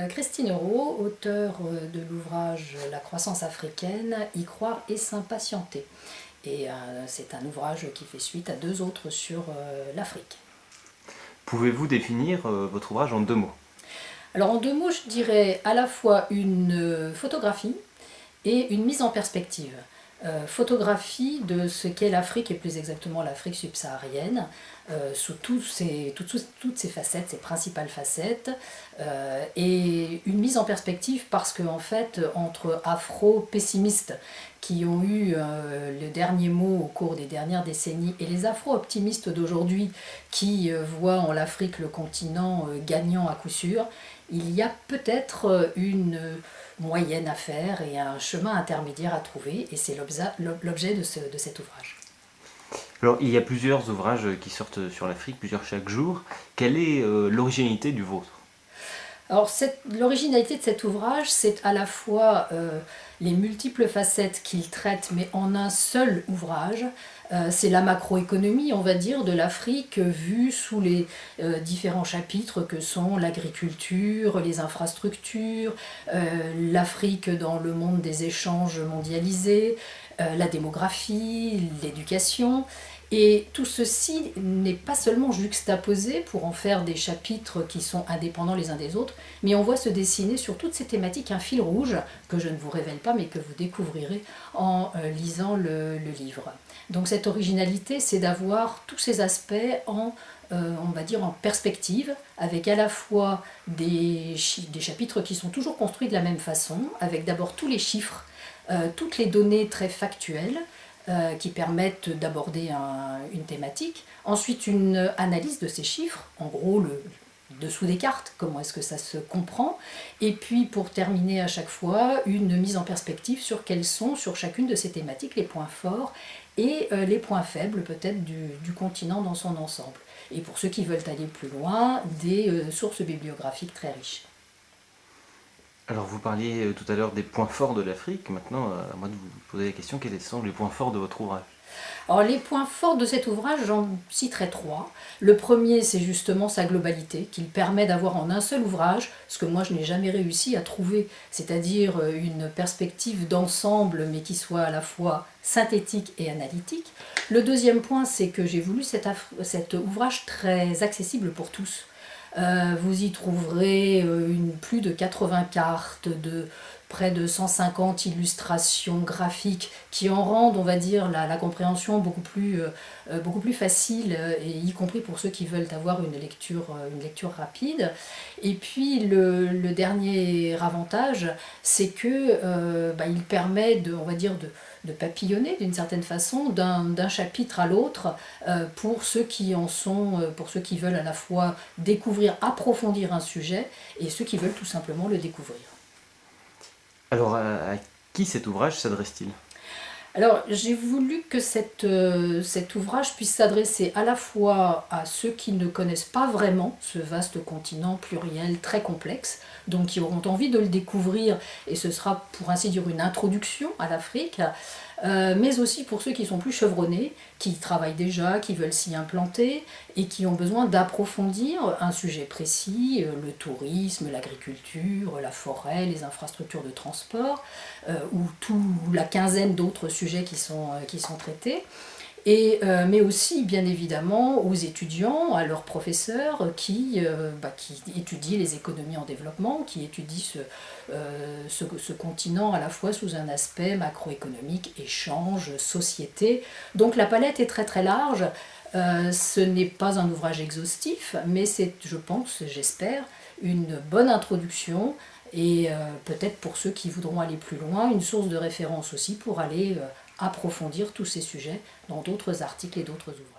Christine Euro, auteure de l'ouvrage La croissance africaine, y croire et s'impatienter. Et c'est un ouvrage qui fait suite à deux autres sur l'Afrique. Pouvez-vous définir votre ouvrage en 2 mots? Alors en deux mots, je dirais à la fois une photographie et une mise en perspective. Photographie de ce qu'est l'Afrique et plus exactement l'Afrique subsaharienne, sous toutes ses facettes, ses principales facettes, et une mise en perspective parce qu'en fait, entre afro-pessimistes qui ont eu le dernier mot au cours des dernières décennies et les afro-optimistes d'aujourd'hui qui voient en l'Afrique le continent gagnant à coup sûr, il y a peut-être une moyenne à faire et un chemin intermédiaire à trouver, et c'est l'objet de cet ouvrage. Alors, il y a plusieurs ouvrages qui sortent sur l'Afrique, plusieurs chaque jour. Quelle est l'originalité du vôtre? Alors l'originalité de cet ouvrage, c'est à la fois les multiples facettes qu'il traite, mais en un seul ouvrage. C'est la macroéconomie, on va dire, de l'Afrique vue sous les différents chapitres que sont l'agriculture, les infrastructures, l'Afrique dans le monde des échanges mondialisés, la démographie, l'éducation. Et tout ceci n'est pas seulement juxtaposé pour en faire des chapitres qui sont indépendants les uns des autres, mais on voit se dessiner sur toutes ces thématiques un fil rouge que je ne vous révèle pas, mais que vous découvrirez en lisant le livre. Donc cette originalité, c'est d'avoir tous ces aspects on va dire en perspective, avec à la fois des chapitres qui sont toujours construits de la même façon, avec d'abord tous les chiffres, toutes les données très factuelles, qui permettent d'aborder une thématique. Ensuite, une analyse de ces chiffres, en gros le dessous des cartes, comment est-ce que ça se comprend. Et puis, pour terminer à chaque fois, une mise en perspective sur quels sont, sur chacune de ces thématiques, les points forts et les points faibles peut-être du continent dans son ensemble. Et pour ceux qui veulent aller plus loin, des sources bibliographiques très riches. Alors, vous parliez tout à l'heure des points forts de l'Afrique. Maintenant, à moi de vous poser la question, quels sont les points forts de votre ouvrage? Alors les points forts de cet ouvrage, j'en citerai trois. Le premier, c'est justement sa globalité, qu'il permet d'avoir en un seul ouvrage, ce que moi je n'ai jamais réussi à trouver, c'est-à-dire une perspective d'ensemble, mais qui soit à la fois synthétique et analytique. Le deuxième point, c'est que j'ai voulu cet ouvrage très accessible pour tous. Vous y trouverez plus de 80 cartes, de près de 150 illustrations graphiques qui en rendent, on va dire, la compréhension beaucoup plus facile, et y compris pour ceux qui veulent avoir une lecture rapide. Et puis le dernier avantage, c'est que il permet on va dire, de papillonner d'une certaine façon d'un chapitre à l'autre pour ceux qui pour ceux qui veulent à la fois découvrir, approfondir un sujet et ceux qui veulent tout simplement le découvrir. Alors, à qui cet ouvrage s'adresse-t-il? Alors, j'ai voulu que cet ouvrage puisse s'adresser à la fois à ceux qui ne connaissent pas vraiment ce vaste continent pluriel très complexe, donc qui auront envie de le découvrir, et ce sera pour ainsi dire une introduction à l'Afrique, mais aussi pour ceux qui sont plus chevronnés, qui travaillent déjà, qui veulent s'y implanter et qui ont besoin d'approfondir un sujet précis, le tourisme, l'agriculture, la forêt, les infrastructures de transport, ou la quinzaine d'autres sujets qui sont traités. Mais aussi, bien évidemment, aux étudiants, à leurs professeurs qui étudient les économies en développement, qui étudient ce continent à la fois sous un aspect macroéconomique, échange, société. Donc la palette est très très large. Ce n'est pas un ouvrage exhaustif, mais c'est, je pense, j'espère, une bonne introduction et peut-être pour ceux qui voudront aller plus loin, une source de référence aussi pour aller approfondir tous ces sujets dans d'autres articles et d'autres ouvrages.